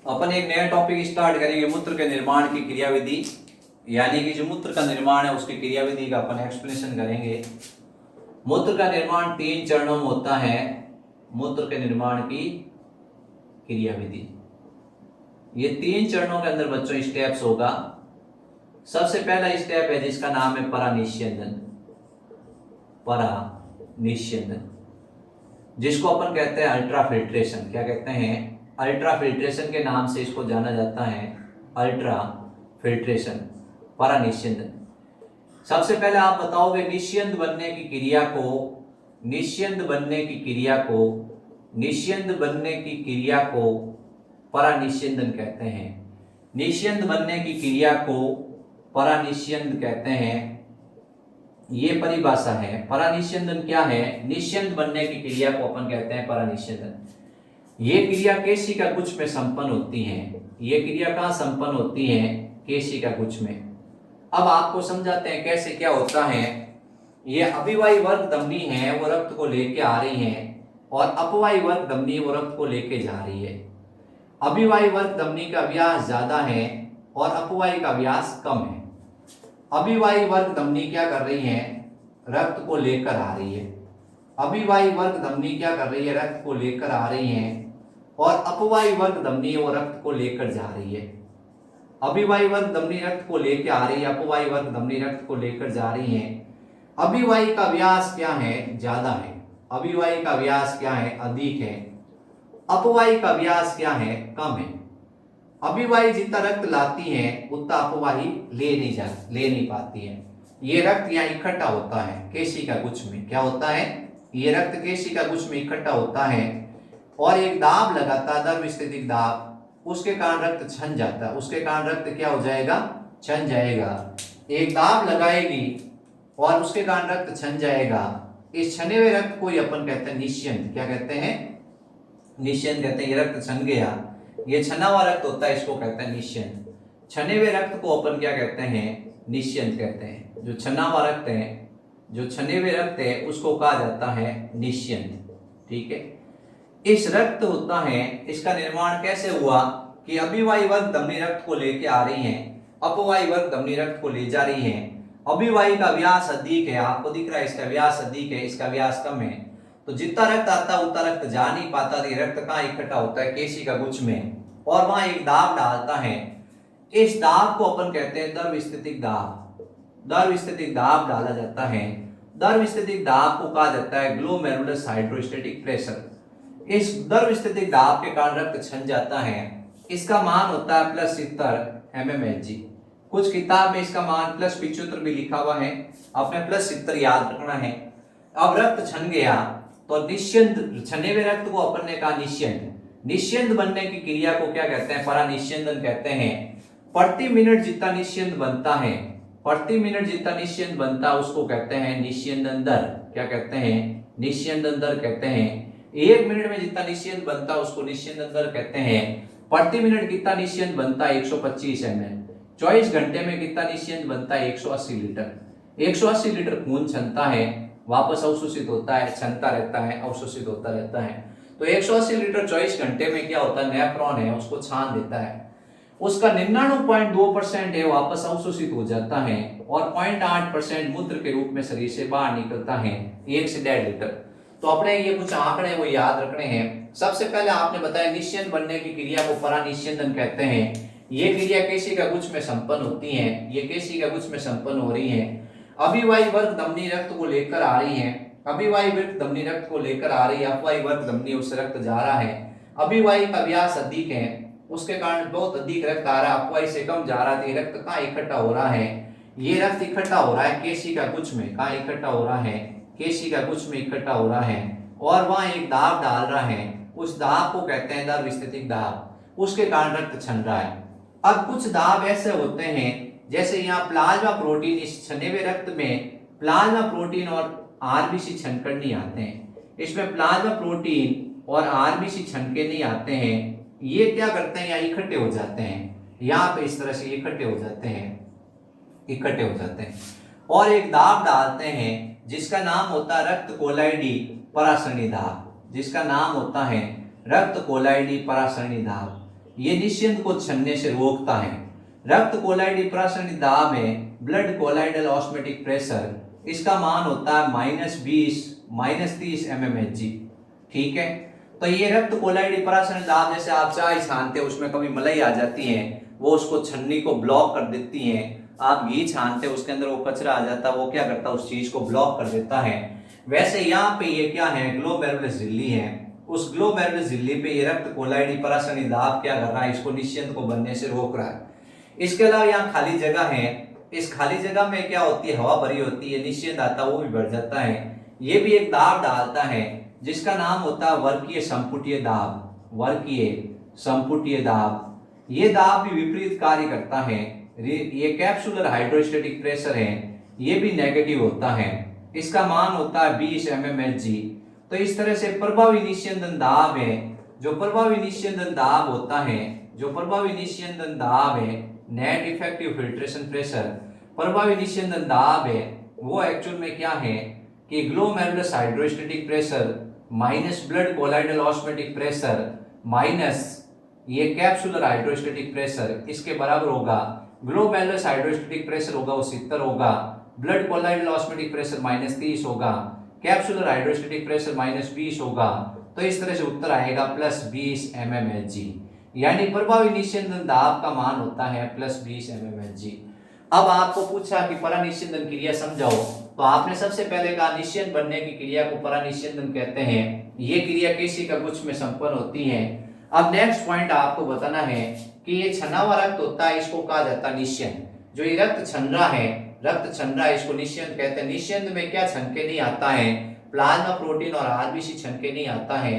अपन एक नया topic start करेंगे, मूत्र के निर्माण की क्रियाविधि, यानी कि जो मूत्र का निर्माण है उसकी क्रियाविधि का अपन एक्सप्लेनेशन करेंगे। मूत्र का निर्माण 3 चरणों में होता है। मूत्र के निर्माण की क्रियाविधि ये 3 चरणों के अंदर बच्चों स्टेप्स होगा। सबसे पहला स्टेप है जिसका नाम है परानिस्यंदन। परानिस्यंदन जिसको अपन कहते हैं अल्ट्रा फिल्ट्रेशन। क्या कहते हैं? अल्ट्रा फिल्ट्रेशन के नाम से इसको जाना जाता है, अल्ट्रा फिल्ट्रेशन, परानिस्यंदन। सबसे पहले आप बताओगे निस्यंद बनने की क्रिया को, निस्यंद बनने की क्रिया को, निस्यंद बनने की क्रिया को परानिस्यंदन कहते हैं। निस्यंद बनने की क्रिया को परानिस्यंद कहते हैं। ये परिभाषा है। परानिस्यंदन क्या है? निस्यंद बनने की क्रिया को अपन कहते हैं परानिस्यंदन। ये क्रिया केशिका गुच्छ में संपन्न होती है। ये क्रिया कहाँ संपन्न होती है? केशिका गुच्छ में। अब आपको समझाते हैं कैसे क्या होता है। ये अभिवाही वर्ग धमनी है, वो रक्त को लेके आ रही है, और अपवाही वर्ग धमनी वो रक्त को लेके जा रही है। अभिवाही वर्ग धमनी का व्यास ज्यादा है और अपवाही का व्यास कम है। अभिवाही वर्ग धमनी क्या कर रही है? रक्त को लेकर आ रही है। अभिवाही वर्ग धमनी क्या कर रही है? रक्त को लेकर आ रही है, और अपवाही वर्ग धमनी वो रक्त को लेकर जा रही है। अभिवाही वर्ग धमनी रक्त को लेकर आ रही है, अपवाही वर्ग धमनी रक्त को लेकर जा रही है। अभिवाही का व्यास क्या है? ज्यादा है। अभिवाही का व्यास क्या है? अधिक है। अपवाही का व्यास क्या है? कम है। अभिवाही जितना रक्त लाती है उतना अपवाही ले नहीं पाती है। ये रक्त यहाँ इकट्ठा होता है केशिका गुच्छ में। क्या होता है? ये रक्त केशिका गुच्छ में इकट्ठा होता है, और एक दाब लगाता है, द्रवस्थितिक दाब, उसके कारण रक्त छन जाता है। उसके कारण रक्त क्या हो जाएगा? छन जाएगा। एक दाब लगाएगी और उसके कारण रक्त छन जाएगा। इस छने हुए रक्त को अपन कहते हैं निस्यंद। क्या कहते हैं? निस्यंद कहते हैं। ये रक्त छन गया, ये छना हुआ रक्त होता है, इसको कहते हैं निस्यंद। छने हुए रक्त को अपन क्या कहते हैं? निस्यंद कहते हैं। जो छना हुआ रक्त है, जो छने हुए रक्त है, उसको कहा जाता है निस्यंद। ठीक है। इस रक्त होता है, इसका निर्माण कैसे हुआ कि अभिवाही वर्ग धमनी रक्त को लेके आ रही है, अपवाही वर्ग धमनी रक्त को ले जा रही है। अभिवाही का व्यास अधिक है, आपको दिख रहा है इसका व्यास अधिक है, इसका व्यास कम है, तो जितना रक्त आता है उतना रक्त जा नहीं पाता। ये रक्त कहाँ इकट्ठा होता है? केशिका गुच्छ में, और वहां एक दाब डालता है। इस दाब को अपन कहते हैं द्रवस्थितिक दाब। द्रवस्थितिक दाब डाला जाता है। द्रवस्थितिक दाब को कहा जाता है ग्लोमेरुलस हाइड्रोस्टेटिक प्रेशर। इस द्रवस्थितिक दाब के कारण रक्त छन जाता है। इसका मान होता है +70 mmHg। कुछ किताब में इसका मान +75 भी लिखा हुआ है, आपने +70 याद रखना है। अब रक्त छन गया तो निस्यंद, छने हुए रक्त को अपन ने कहा निस्यंद। निस्यंद बनने की क्रिया को क्या कहते हैं? परानिस्यंदन कहते हैं। प्रति मिनट जितना निस्यंद बनता है, प्रति मिनट जितना निस्यंद बनता है उसको कहते हैं निस्यंदन दर। क्या कहते हैं? निस्यंदन दर कहते हैं। 1 मिनट में जितना निस्यंद बनता है उसको निस्यंदन दर कहते हैं। प्रति मिनट कितना निस्यंद बनता है? 125 ml। 24 घंटे में कितना निस्यंद बनता है? 180 लीटर। 180 लीटर खून छनता है, वापस अवशोषित होता है, छनता रहता है, अवशोषित होता रहता है। तो 180 लीटर 24 घंटे में क्या होता है? नेफ्रॉन है उसको छान देता है। उसका 99.2% है वापस अवशोषित हो जाता है, और 0.8% मूत्र के रूप में शरीर से बाहर निकलता है, 1 से 1.5 लीटर। तो अपने ये कुछ आंकड़े वो याद रखने हैं। सबसे पहले आपने बताया निस्यंद बनने की क्रिया को परानिस्यंदन कहते हैं। ये क्रिया केशिका गुच्छ में संपन्न होती है। ये केशिका गुच्छ में संपन्न हो रही है। अभिवाही वर्ग धमनी रक्त को लेकर आ रही है। अभिवाही वर्ग धमनी रक्त को लेकर आ रही है, अपवाही वर्ग धमनी उससे रक्त जा रहा है। अभिवाही का व्यास अधिक है, उसके कारण बहुत अधिक रक्त आ रहा है, अपवाही से कम जा रहा है। रक्त कहाँ इकट्ठा हो रहा है? ये रक्त इकट्ठा हो रहा है केशिका गुच्छ में। कहाँ इकट्ठा हो रहा है? केशिका गुच्छ में इकट्ठा हो रहा है, और वहां एक दाब डाल रहा है। उस दाब को कहते हैं द्रवस्थितिक दाब। उसके कारण रक्त छन रहा है। अब कुछ दाब ऐसे होते हैं, जैसे यहाँ प्लाज्मा प्रोटीन, इस छने हुए रक्त में प्लाज्मा प्रोटीन और आरबीसी छनकर नहीं आते हैं। इसमें प्लाज्मा प्रोटीन और आरबीसी छनके नहीं आते हैं। ये क्या करते हैं? यहाँ इकट्ठे हो जाते हैं, यहाँ पे इस तरह से इकट्ठे हो जाते हैं, इकट्ठे हो जाते हैं, और एक दाब डालते हैं जिसका नाम होता है रक्त कोलाइडी परासरणी दाब। जिसका नाम होता है रक्त कोलाइडी परासरणी दाब। ये निस्यंद को छनने से रोकता है। रक्त कोलाइडी प्रासरणी दाब है ब्लड कोलाइडल ऑस्मोटिक प्रेशर, इसका मान होता है -20 -30 mmHg। ठीक है, तो ये रक्त कोलाइडी प्रासरणी दाब, जैसे आप चाय छानते हैं उसमें कभी मलाई आ जाती है, वो उसको छन्नी को ब्लॉक कर देती है। आप घी छानते हैं उसके अंदर वो कचरा आ जाता है, वो क्या करता है उस चीज को ब्लॉक कर देता है। वैसे यहाँ पे ये क्या है, ग्लोमेरुलस झिल्ली है। उस ग्लोमेरुलस झिल्ली पे ये रक्त कोलाइडी प्रासरणी दाब क्या कर रहा है, इसको निस्यंद को बनने से रोक रहा है। इसके अलावा यहाँ खाली जगह है, इस खाली जगह में क्या होती है, हवा भरी होती है, निस्यंद आता है वो भी बढ़ जाता है। ये भी एक दाब डालता है जिसका नाम होता है वर्कीय संपुटीय दाब। वर्कीय संपुटीय दाब, ये दाब भी विपरीत कार्य करता है। ये कैप्सुलर हाइड्रोस्टेटिक प्रेशर है, ये भी नेगेटिव होता है, इसका मान होता है 20 mmHg। तो इस तरह से प्रभावी निस्यंदन दाब है, जो प्रभावी निस्यंदन दाब होता है, जो प्रभावी निस्यंदन दाब है, नेट इफेक्टिव फिल्ट्रेशन प्रेशर, प्रभावी निस्यंदन दाब है, वो एक्चुअल में क्या है कि glomerulus hydrostatic pressure minus blood colloidal osmotic pressure minus ये कैप्सुलर हाइड्रोस्टेटिक प्रेशर, इसके बराबर होगा। ग्लोमेरुलस हाइड्रोस्टेटिक प्रेशर होगा वो 70 होगा, ब्लड कोलाइडल ऑस्मोटिक प्रेशर -30 होगा, कैप्सुलर हाइड्रोस्टेटिक प्रेशर -20 होगा। तो इस तरह से उत्तर आएगा +20 mmHg, यानी प्रभावी निस्यंदन दाब का मान होता है +20 mmHg। अब आपको पूछा कि परानिस्यंदन क्रिया समझाओ, तो आपने सबसे पहले कहा निस्यंद बनने की क्रिया को परानिस्यंदन कहते हैं। ये क्रिया केशिका गुच्छ में संपन्न होती है। अब नेक्स्ट पॉइंट आपको बताना है कि ये छना हुआ रक्त होता है, इसको कहा जाता है निस्यंद। जो ये रक्त छन रहा है, रक्त छन रहा है, इसको निस्यंद कहते हैं। निस्यंद में क्या छन के नहीं आता है, प्लाज्मा प्रोटीन और आरबीसी छन के नहीं आता है।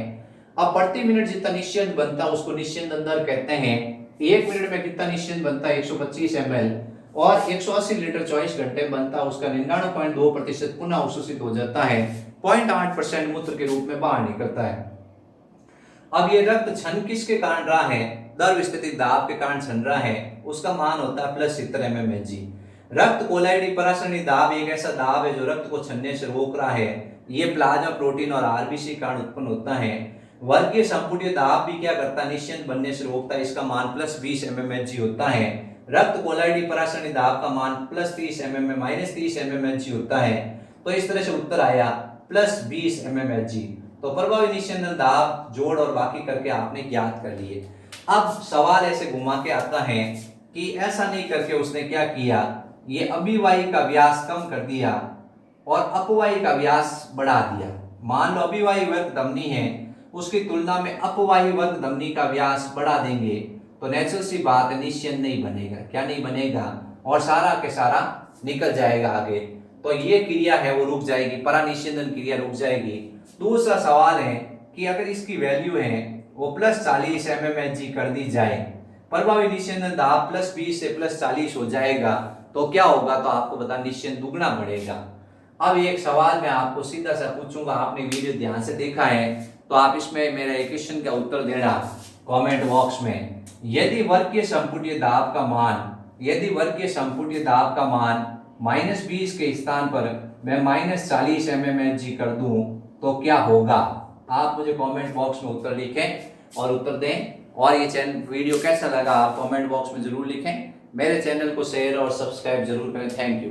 अब प्रति मिनट जितना निस्यंद बनता है उसको निस्यंद दर कहते हैं। 1 मिनट में कितना निस्यंद बनता है, 125 ml, और 180 लीटर 24 घंटे में बनता है उसका 99.2% पुनः अवशोषित हो जाता है, 0.8% मूत्र के रूप में बाहर निकलता है। अब ये रक्त छन किसके कारण रहा है, द्रव स्थितिक दाब के कारण छन रहा है, उसका मान होता है +70 mmHg। रक्त कोलाइडी प्रासरणी दाब एक ऐसा दाब है जो रक्त को छनने से रोक रहा है। ये प्लाज्मा प्रोटीन और आरबीसी कारण उत्पन्न होता है। वर्गीय संपुटीय दाब भी क्या करता है, निस्यंद बनने से रोकता है, इसका मान +20 mmHg होता है। रक्त कोलाइडी प्रासरणी दाब का मान +30 mmHg होता है। तो इस तरह से उत्तर आया +20 mmHg। तो प्रभावी निस्यंदन दाब जोड़ और बाकी करके आपने ज्ञात कर लिए। अब सवाल ऐसे घुमा के आता है कि ऐसा नहीं करके उसने क्या किया, ये अभिवाही का व्यास कम कर दिया और अपवाही का व्यास बढ़ा दिया। मान लो अभिवाही वर्ग धमनी है, उसकी तुलना में अपवाही वर्ग धमनी का व्यास बढ़ा देंगे तो नेचुरल सी बात है निस्यंद नहीं बनेगा। क्या नहीं बनेगा, और सारा के सारा निकल जाएगा आगे। तो ये क्रिया है वो रुक जाएगी, परानिस्यंदन क्रिया रुक जाएगी। दूसरा सवाल है कि अगर इसकी वैल्यू है वो +40 mmHg कर दी जाए, प्रभावी निस्यंदन दाब +20 से +40 हो जाएगा, तो क्या होगा, तो आपको बता निस्यंद दुगना बढ़ेगा। अब एक सवाल मैं आपको सीधा सा पूछूंगा, आपने वीडियो ध्यान से देखा है तो आप इसमें मेरा एक क्वेश्चन का उत्तर देना कमेंट बॉक्स में। यदि वर्गीय संपुटीय दाब का मान, यदि वर्गीय संपुटीय दाब का मान -20 के स्थान पर मैं -40 mmHg कर दूं तो क्या होगा। आप मुझे कमेंट बॉक्स में उत्तर लिखें और उत्तर दें। और ये चैनल वीडियो कैसा लगा आप कमेंट बॉक्स में जरूर लिखें। मेरे चैनल को शेयर और सब्सक्राइब जरूर करें। Thank you.